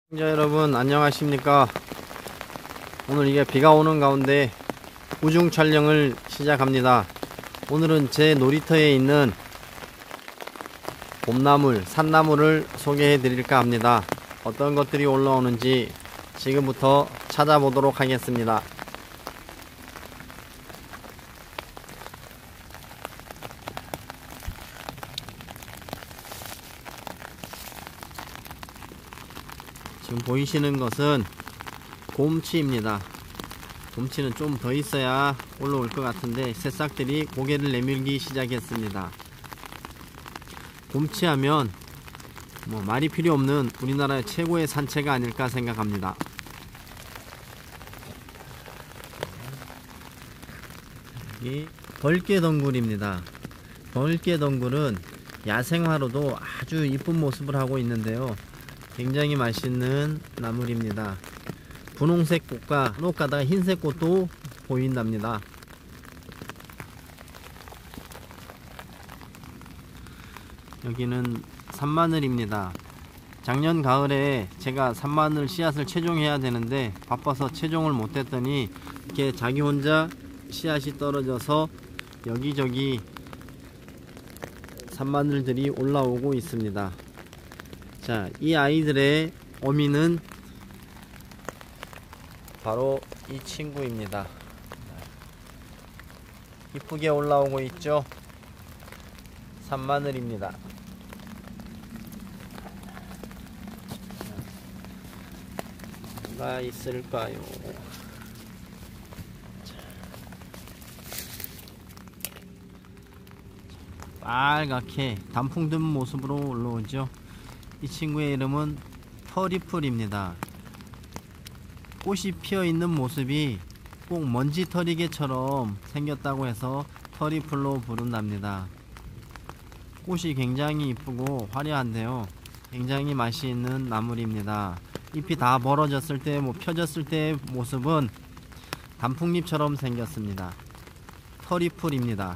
시청자 여러분 안녕하십니까. 오늘 이게 비가 오는 가운데 우중 촬영을 시작합니다. 오늘은 제 놀이터에 있는 봄나물, 산나물을 소개해 드릴까 합니다. 어떤 것들이 올라오는지 지금부터 찾아보도록 하겠습니다. 지금 보이시는 것은 곰치입니다. 곰치는 좀 더 있어야 올라올 것 같은데 새싹들이 고개를 내밀기 시작했습니다. 곰치하면 말이 필요 없는 우리나라의 최고의 산채가 아닐까 생각합니다. 이 벌개덩굴입니다. 벌개덩굴은 야생화로도 아주 이쁜 모습을 하고 있는데요, 굉장히 맛있는 나물입니다. 분홍색 꽃과 간혹 가다가 흰색 꽃도 보인답니다. 여기는 산마늘입니다. 작년 가을에 제가 산마늘 씨앗을 채종해야 되는데 바빠서 채종을 못했더니 이렇게 자기 혼자 씨앗이 떨어져서 여기저기 산마늘들이 올라오고 있습니다. 자, 이 아이들의 어미는 바로 이 친구입니다. 이쁘게 올라오고 있죠? 산마늘입니다. 뭐가 있을까요? 빨갛게 단풍 든 모습으로 올라오죠. 이 친구의 이름은 터리풀입니다. 꽃이 피어있는 모습이 꼭 먼지털이개처럼 생겼다고 해서 터리풀로 부른답니다. 꽃이 굉장히 이쁘고 화려한데요, 굉장히 맛이 있는 나물입니다. 잎이 다 벌어졌을 때, 펴졌을 때의 모습은 단풍잎처럼 생겼습니다. 터리풀입니다.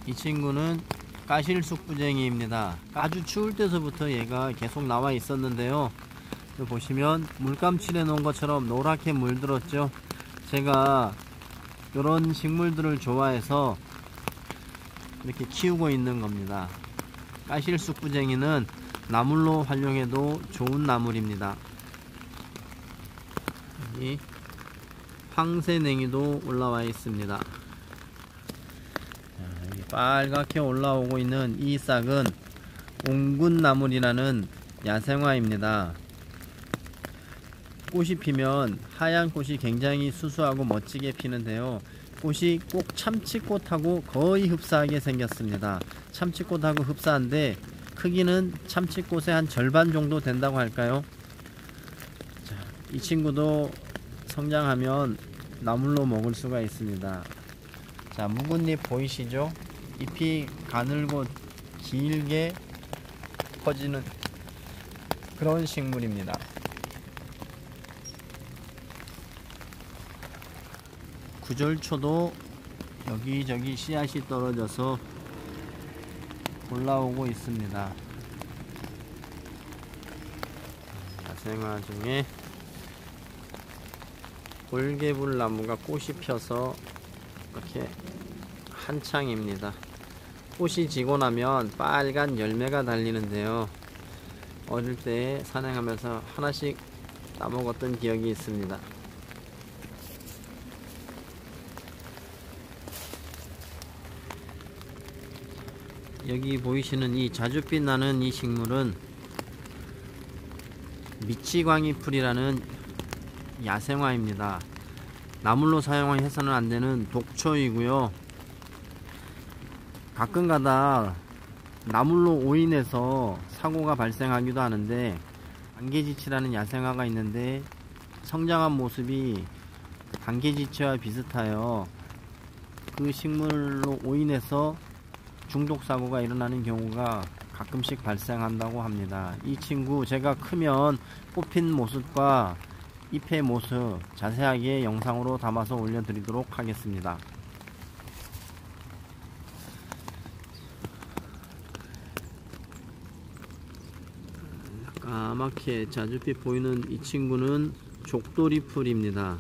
이 친구는 까실쑥부쟁이입니다. 아주 추울 때서부터 얘가 계속 나와 있었는데요, 보시면 물감 칠해 놓은 것처럼 노랗게 물들었죠. 제가 이런 식물들을 좋아해서 이렇게 키우고 있는 겁니다. 까실쑥부쟁이는 나물로 활용해도 좋은 나물입니다. 여기 황새냉이도 올라와 있습니다. 빨갛게 올라오고 있는 이 싹은 옹군나물이라는 야생화입니다. 꽃이 피면 하얀 꽃이 굉장히 수수하고 멋지게 피는데요, 꽃이 꼭 참치꽃하고 거의 흡사하게 생겼습니다. 참치꽃하고 흡사한데 크기는 참치꽃의 한 절반 정도 된다고 할까요? 자, 이 친구도 성장하면 나물로 먹을 수가 있습니다. 자, 묵은 잎 보이시죠? 잎이 가늘고 길게 퍼지는 그런 식물입니다. 구절초도 여기저기 씨앗이 떨어져서 올라오고 있습니다. 야생화 중에 골개불나무가 꽃이 펴서 이렇게 한창입니다. 꽃이 지고 나면 빨간 열매가 달리는데요, 어릴 때 산행하면서 하나씩 따먹었던 기억이 있습니다. 여기 보이시는 이 자줏빛 나는 이 식물은 미치광이풀이라는 야생화입니다. 나물로 사용해서는 안되는 독초이고요, 가끔가다 나물로 오인해서 사고가 발생하기도 하는데, 안개지치라는 야생화가 있는데 성장한 모습이 안개지치와 비슷하여 그 식물로 오인해서 중독사고가 일어나는 경우가 가끔씩 발생한다고 합니다. 이 친구 제가 크면 뽑힌 모습과 잎의 모습 자세하게 영상으로 담아서 올려드리도록 하겠습니다. 까맣게 자줏빛 보이는 이 친구는 족돌이풀입니다.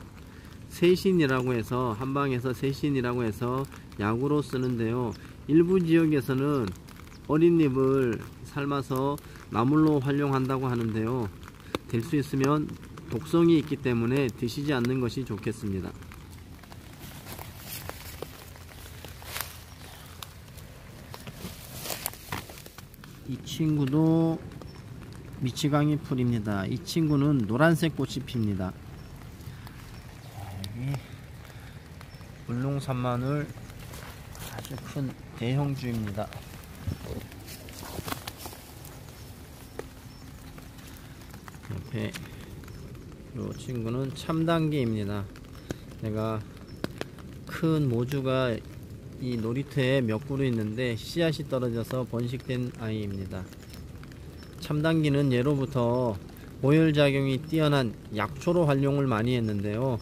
세신이라고 해서, 한방에서 세신이라고 해서 약으로 쓰는데요. 일부 지역에서는 어린 잎을 삶아서 나물로 활용한다고 하는데요. 될 수 있으면 독성이 있기 때문에 드시지 않는 것이 좋겠습니다. 이 친구도 미치광이 풀입니다. 이 친구는 노란색 꽃이 핍니다. 여기 울릉산마늘 아주 큰 대형주입니다. 옆에 이 친구는 참당귀입니다. 내가 큰 모주가 이 놀이터에 몇 그루 있는데 씨앗이 떨어져서 번식된 아이입니다. 참당귀는 예로부터 모혈작용이 뛰어난 약초로 활용을 많이 했는데요.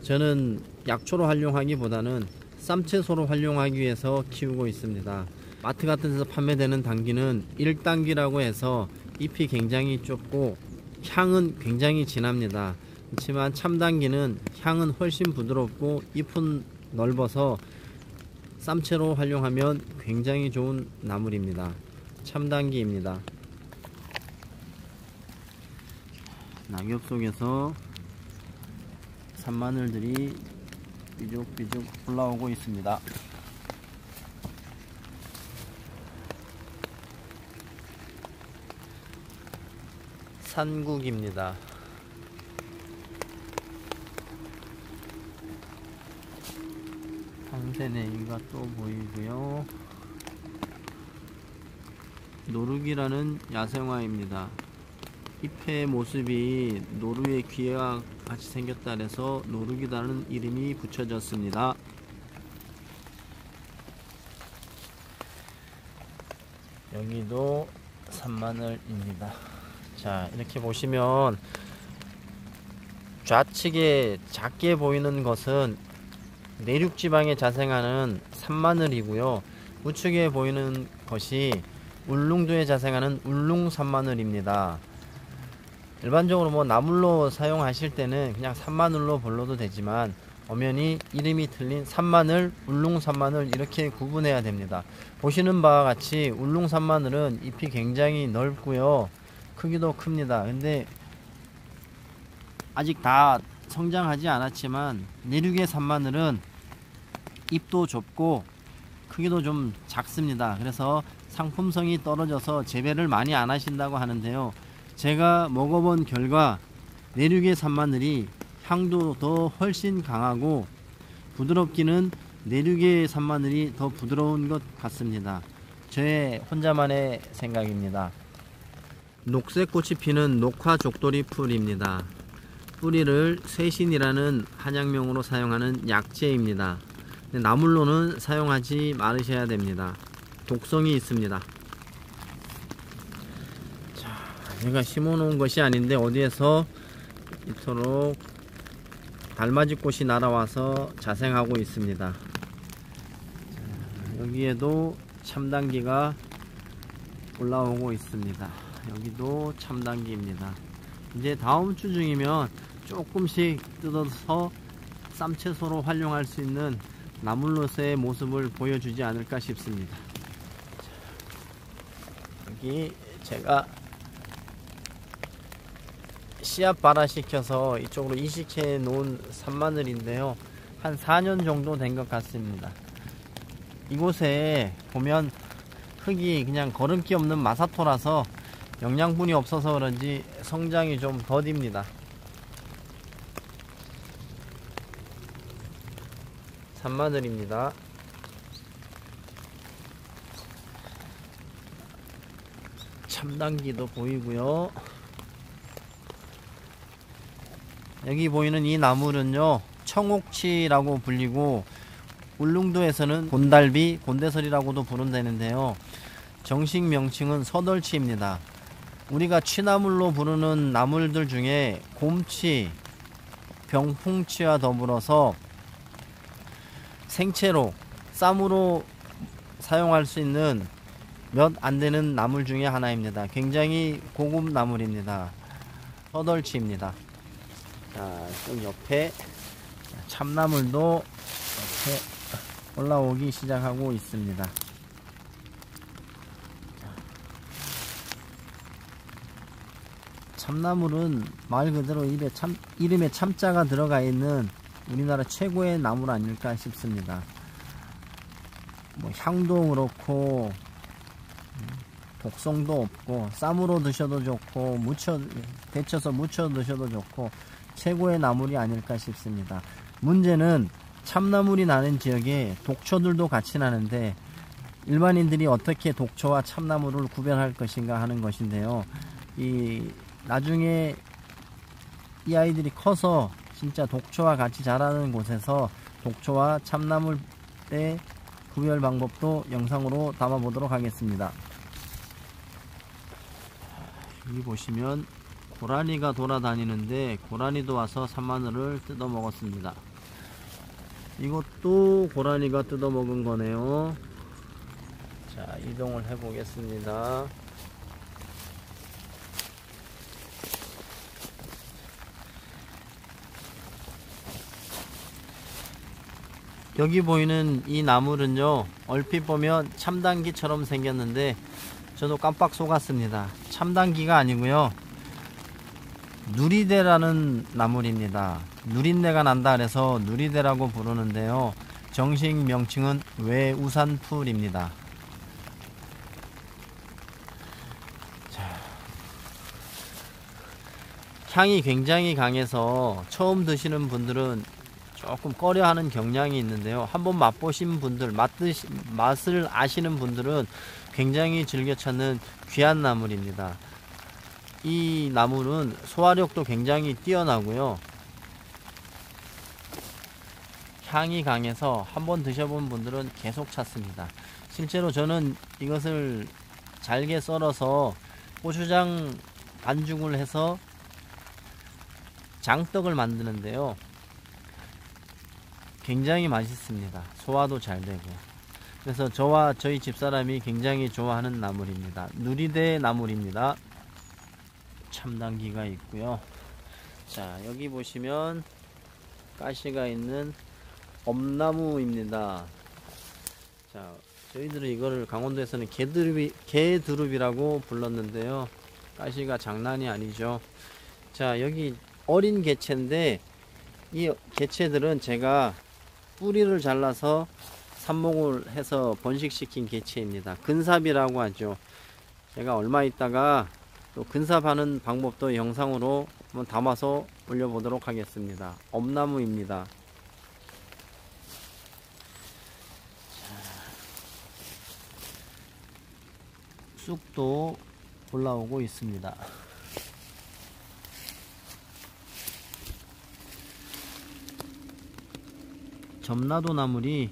저는 약초로 활용하기보다는 쌈채소로 활용하기 위해서 키우고 있습니다. 마트 같은 데서 판매되는 당귀는 1당귀라고 해서 잎이 굉장히 좁고 향은 굉장히 진합니다. 그렇지만 참당귀는 향은 훨씬 부드럽고 잎은 넓어서 쌈채로 활용하면 굉장히 좋은 나물입니다. 참당귀입니다. 낙엽 속에서 산마늘들이 삐죽삐죽 올라오고 있습니다. 산국입니다. 황새내기가 또 보이고요. 노루기라는 야생화입니다. 잎의 모습이 노루의 귀와 같이 생겼다 해서 노루기라는 이름이 붙여졌습니다. 여기도 산마늘입니다. 자, 이렇게 보시면 좌측에 작게 보이는 것은 내륙지방에 자생하는 산마늘이고요. 우측에 보이는 것이 울릉도에 자생하는 울릉산마늘입니다. 일반적으로 나물로 사용하실 때는 그냥 산마늘로 불러도 되지만 엄연히 이름이 틀린 산마늘, 울릉산마늘 이렇게 구분해야 됩니다. 보시는 바와 같이 울릉산마늘은 잎이 굉장히 넓고요. 크기도 큽니다. 근데 아직 다 성장하지 않았지만 내륙의 산마늘은 잎도 좁고 크기도 좀 작습니다. 그래서 상품성이 떨어져서 재배를 많이 안 하신다고 하는데요. 제가 먹어본 결과 내륙의 산마늘이 향도 더 훨씬 강하고 부드럽기는 내륙의 산마늘이 더 부드러운 것 같습니다. 저의 혼자만의 생각입니다. 녹색 꽃이 피는 녹화족돌이 풀입니다. 뿌리를 세신이라는 한약명으로 사용하는 약재입니다. 나물로는 사용하지 말으셔야 됩니다. 독성이 있습니다. 자, 제가 심어놓은 것이 아닌데 어디에서 이토록 달맞이꽃이 날아와서 자생하고 있습니다. 자, 여기에도 참당귀가 올라오고 있습니다. 여기도 참당귀입니다. 이제 다음 주 중이면 조금씩 뜯어서 쌈채소로 활용할 수 있는 나물로서의 모습을 보여주지 않을까 싶습니다. 여기 제가 씨앗 발화시켜서 이쪽으로 이식해 놓은 산마늘인데요. 한 4년 정도 된 것 같습니다. 이곳에 보면 흙이 그냥 거름기 없는 마사토라서 영양분이 없어서 그런지 성장이 좀 더딥니다. 산마늘입니다. 참당귀도 보이고요. 여기 보이는 이 나물은요, 청옥치라고 불리고 울릉도에서는 곤달비, 곤대설이라고도 부른다는데요. 정식 명칭은 서덜치입니다. 우리가 취나물로 부르는 나물들 중에 곰치, 병풍치와 더불어서 생채로, 쌈으로 사용할 수 있는 몇 안 되는 나물 중에 하나입니다. 굉장히 고급 나물입니다. 서덜치입니다. 자, 좀 옆에 참나물도 이렇게 올라오기 시작하고 있습니다. 참나물은 말 그대로 이름에 참자가 들어가 있는 우리나라 최고의 나물 아닐까 싶습니다. 뭐 향도 그렇고 독성도 없고 쌈으로 드셔도 좋고 데쳐서 무쳐 드셔도 좋고 최고의 나물이 아닐까 싶습니다. 문제는 참나물이 나는 지역에 독초들도 같이 나는데 일반인들이 어떻게 독초와 참나물을 구별할 것인가 하는 것인데요. 나중에 이 아이들이 커서 진짜 독초와 같이 자라는 곳에서 독초와 참나물의 구별 방법도 영상으로 담아 보도록 하겠습니다. 여기 보시면 고라니가 돌아다니는데 고라니도 와서 산마늘을 뜯어 먹었습니다. 이것도 고라니가 뜯어 먹은 거네요. 자, 이동을 해 보겠습니다. 여기 보이는 이 나물은요, 얼핏 보면 참당귀처럼 생겼는데 저도 깜빡 속았습니다. 참당귀가 아니고요, 누리대라는 나물입니다. 누린내가 난다 그래서 누리대라고 부르는데요, 정식 명칭은 외우산풀입니다. 향이 굉장히 강해서 처음 드시는 분들은 조금 꺼려하는 경향이 있는데요, 한번 맛보신 분들, 맛을 아시는 분들은 굉장히 즐겨 찾는 귀한 나물입니다. 이 나물은 소화력도 굉장히 뛰어나고요, 향이 강해서 한번 드셔본 분들은 계속 찾습니다. 실제로 저는 이것을 잘게 썰어서 고추장 반죽을 해서 장떡을 만드는데요, 굉장히 맛있습니다. 소화도 잘 되고. 그래서 저와 저희 집사람이 굉장히 좋아하는 나물입니다. 누리대 나물입니다. 참당귀가 있고요. 자, 여기 보시면 가시가 있는 엄나무입니다. 자, 저희들은 이거를 강원도에서는 개두릅이라고 불렀는데요, 가시가 장난이 아니죠. 자, 여기 어린 개체인데 이 개체들은 제가 뿌리를 잘라서 삽목을 해서 번식시킨 개체입니다. 근삽이라고 하죠. 제가 얼마 있다가 또 근삽하는 방법도 영상으로 한번 담아서 올려보도록 하겠습니다. 엄나무입니다. 쑥도 올라오고 있습니다. 점나도 나물이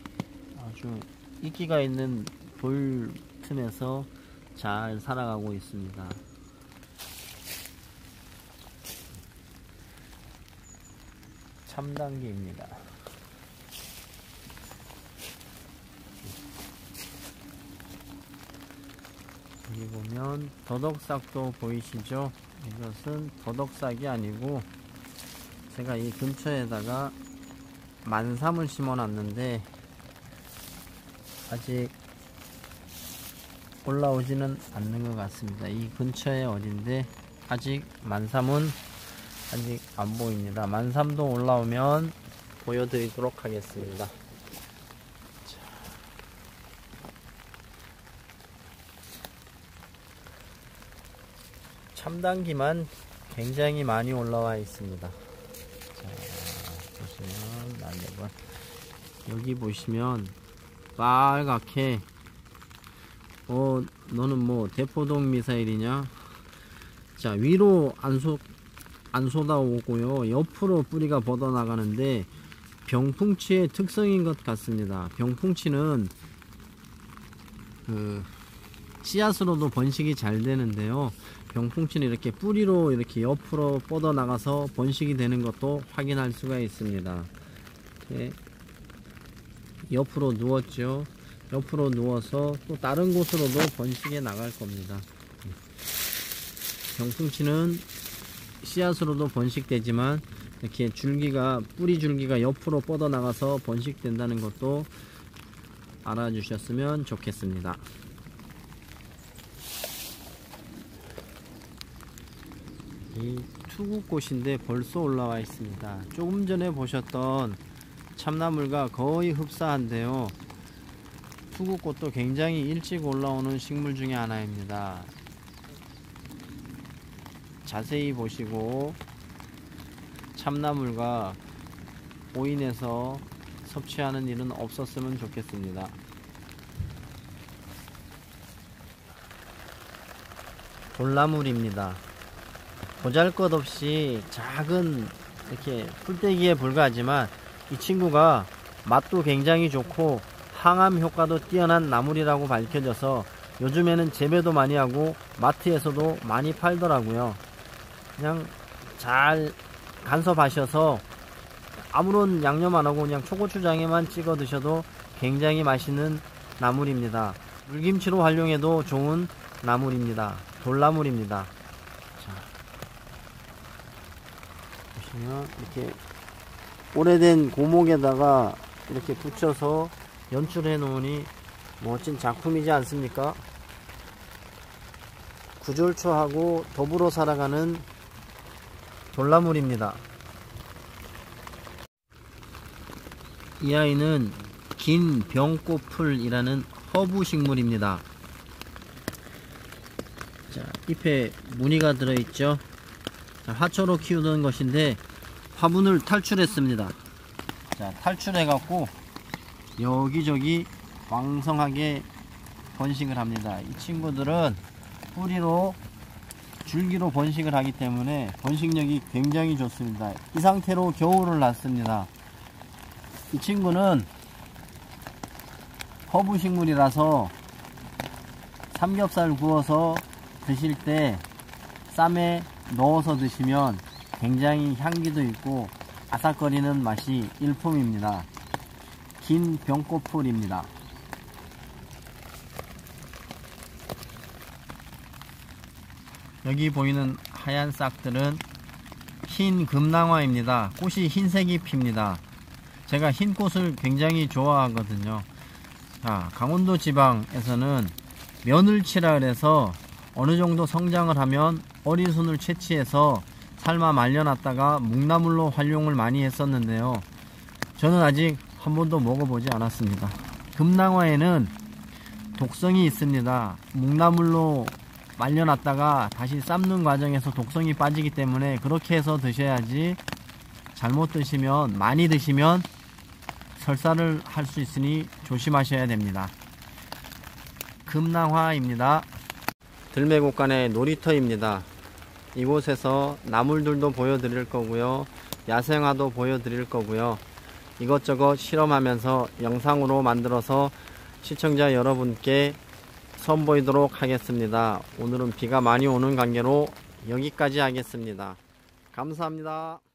아주 이끼가 있는 돌 틈에서 잘 살아가고 있습니다. 참당귀입니다. 여기 보면 더덕싹도 보이시죠? 이것은 더덕싹이 아니고 제가 이 근처에다가 만삼을 심어 놨는데 아직 올라오지는 않는 것 같습니다. 이 근처에 어딘데 아직 만삼은 아직 안 보입니다. 만삼도 올라오면 보여드리도록 하겠습니다. 참당귀만 굉장히 많이 올라와 있습니다. 자, 보시면 날려봐. 여기 보시면 빨갛게 너는 뭐 대포동 미사일이냐? 자, 위로 안 쏟아오고요, 옆으로 뿌리가 뻗어나가는데 병풍치의 특성인 것 같습니다. 병풍치는 씨앗으로도 번식이 잘 되는데요, 병풍치는 이렇게 뿌리로 이렇게 옆으로 뻗어나가서 번식이 되는 것도 확인할 수가 있습니다. 이렇게 옆으로 누웠죠. 옆으로 누워서 또 다른 곳으로도 번식해 나갈 겁니다. 병풍치는 씨앗으로도 번식되지만 이렇게 줄기가, 뿌리 줄기가 옆으로 뻗어 나가서 번식된다는 것도 알아주셨으면 좋겠습니다. 이 투구꽃인데 벌써 올라와 있습니다. 조금 전에 보셨던 참나물과 거의 흡사한데요. 투구꽃도 굉장히 일찍 올라오는 식물 중에 하나입니다. 자세히 보시고 참나물과 오인해서 섭취하는 일은 없었으면 좋겠습니다. 돌나물입니다. 보잘것없이 작은 이렇게 풀떼기에 불과하지만 이 친구가 맛도 굉장히 좋고 항암 효과도 뛰어난 나물이라고 밝혀져서 요즘에는 재배도 많이 하고 마트에서도 많이 팔더라고요. 그냥 잘 간섭하셔서 아무런 양념 안하고 그냥 초고추장에만 찍어 드셔도 굉장히 맛있는 나물입니다. 물김치로 활용해도 좋은 나물입니다. 돌나물입니다. 자, 보시면 이렇게 오래된 고목에다가 이렇게 붙여서 연출해 놓으니 멋진 작품이지 않습니까? 구절초하고 더불어 살아가는 돌나물입니다. 이 아이는 긴 병꽃풀이라는 허브 식물입니다. 자, 잎에 무늬가 들어있죠. 자, 화초로 키우던 것인데 화분을 탈출했습니다. 자, 탈출해 갖고 여기저기 왕성하게 번식을 합니다. 이 친구들은 뿌리로 줄기로 번식을 하기 때문에 번식력이 굉장히 좋습니다. 이 상태로 겨울을 났습니다. 이 친구는 허브 식물이라서 삼겹살 구워서 드실 때 쌈에 넣어서 드시면 굉장히 향기도 있고 아삭거리는 맛이 일품입니다. 긴 병꽃풀입니다. 여기 보이는 하얀 싹들은 흰 금낭화입니다. 꽃이 흰색이 핍니다. 제가 흰 꽃을 굉장히 좋아하거든요. 자, 강원도 지방에서는 며느치라 그래서 어느 정도 성장을 하면 어린 순을 채취해서 삶아 말려놨다가 묵나물로 활용을 많이 했었는데요. 저는 아직 한 번도 먹어보지 않았습니다. 금낭화에는 독성이 있습니다. 묵나물로 말려놨다가 다시 삶는 과정에서 독성이 빠지기 때문에 그렇게 해서 드셔야지, 잘못 드시면, 많이 드시면 설사를 할 수 있으니 조심하셔야 됩니다. 금낭화입니다. 들매곡간의 놀이터입니다. 이곳에서 나물들도 보여드릴 거고요, 야생화도 보여드릴 거고요, 이것저것 실험하면서 영상으로 만들어서 시청자 여러분께 선보이도록 하겠습니다. 오늘은 비가 많이 오는 관계로 여기까지 하겠습니다. 감사합니다.